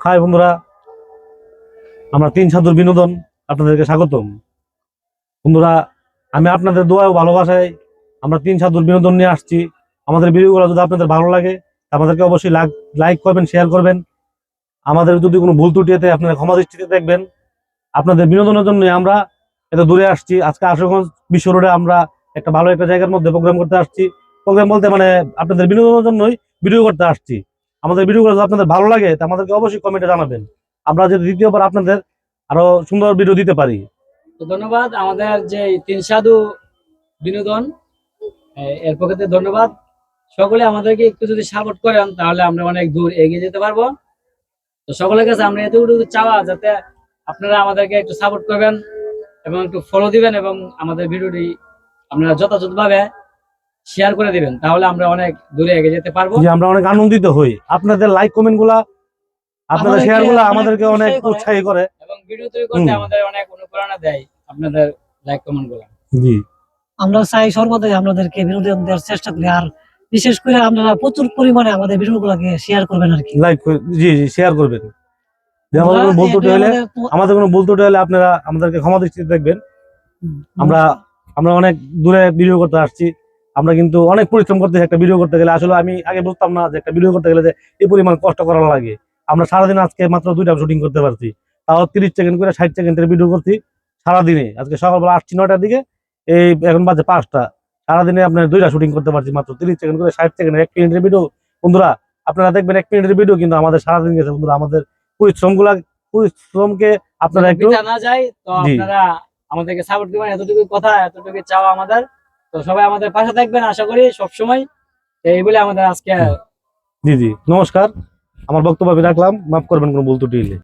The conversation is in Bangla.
হাই বন্ধুরা, আমরা তিন সাধুর বিনোদন আপনাদেরকে স্বাগতম। বন্ধুরা, আমি আপনাদের দোয়া ও ভালোবাসায় আমরা তিন সাধুর বিনোদন নিয়ে আসছি। আমাদের ভিডিওগুলো যদি আপনাদের ভালো লাগে আমাদেরকে অবশ্যই লাইক করবেন, শেয়ার করবেন। আমাদের যদি কোনো ভুল ত্রুটি এতে আপনারা ক্ষমা দৃষ্টিতে দেখবেন। আপনাদের বিনোদনের জন্য আমরা এত দূরে আসছি। আজকে আশুগঞ্জ বিশ্ব রোডে আমরা একটা ভালো একটা জায়গার মধ্যে প্রোগ্রাম করতে আসছি। প্রোগ্রাম বলতে মানে আপনাদের বিনোদনের জন্যই ভিডিও করতে আসছি। আমাদের ভিডিওগুলো যদি আপনাদের ভালো লাগে তা আমাদেরকে অবশ্যই কমেন্টে জানাবেন, আমরা যদি দ্বিতীয়বার আপনাদের আরো সুন্দর ভিডিও দিতে পারি। তো ধন্যবাদ আমাদের যে তিন সাধু বিনোদন, এর পক্ষে ধন্যবাদ। সকলে আমাদেরকে একটু যদি সাপোর্ট করেন তাহলে আমরা অনেক দূর এগিয়ে যেতে পারবো। তো সকলের কাছে আমরা এতটুকু চাওয়া যাতে আপনারা আমাদেরকে একটু সাপোর্ট করবেন এবং একটু ফলো দিবেন এবং আমাদের ভিডিওটি আপনারা যথাযথভাবে শেয়ার করে দিবেন, তাহলে আমরা অনেক দূরে এগিয়ে যেতে পারবো। যে আমরা অনেক আনন্দিত হই, আপনাদের লাইক কমেন্ট গুলা, আপনাদের শেয়ার গুলা আমাদেরকে অনেক উৎসাহী করে এবং ভিডিও তৈরি করতে আমাদের অনেক অনুপ্রেরণা দেয় আপনাদের লাইক কমেন্ট গুলা। জি, আমরা চাই সর্বদাই আপনাদেরকে বিনোদন দেওয়ার চেষ্টা করি, আর বিশেষ করে আপনারা প্রচুর পরিমাণে আমাদের ভিডিওগুলোকে শেয়ার করবেন আর কি। লাইক, জি জি শেয়ার করবেন। যে আমাদের কোনো ভুল ত্রুটি হলে আপনারা আমাদেরকে ক্ষমা দৃষ্টিতে দেখবেন। আমরা অনেক দূরে ভিডিও করতে আসছি। আমরা কিন্তু অনেক পরিশ্রম করতে একটা ভিডিও করতে গেলে। আসলে আমি আগে বুঝতাম না যে একটা ভিডিও করতে গেলে যে এই পরিমাণ কষ্ট করা লাগে। আমরা সারাদিন আজকে মাত্র 2টা শুটিং করতে পারছি, তাও 30 সেকেন্ড করে 60 সেকেন্ডের ভিডিও করছি সারাদিনে। আজকে সকালবেলা আসছি 9টার দিকে, এই এখন বাজে 5টা। সারাদিনে আপনার 2টা শুটিং করতে পারছি মাত্র 30 সেকেন্ড করে, 60 সেকেন্ডের 1 মিনিটের ভিডিও। বন্ধুরা, আপনারা দেখবেন 1 মিনিটের ভিডিও কিন্তু আমাদের সারাদিন গেছে। বন্ধুরা, আমাদের পরিশ্রমকে আপনারা একটু না যায়, তো আপনারা আমাদেরকে সাপোর্ট করবেন, এতটুকু কথা, এতটুকু চাওয়া আমাদের। তো সবাই আমাদের পাশে থাকবেন আশা করি সব সময়। এই বলে আমাদের আজকে জি জি নমস্কার। আমার বক্তব্য আমি রাখলাম, মাফ করবেন কোনো ভুল ত্রুটি হলে।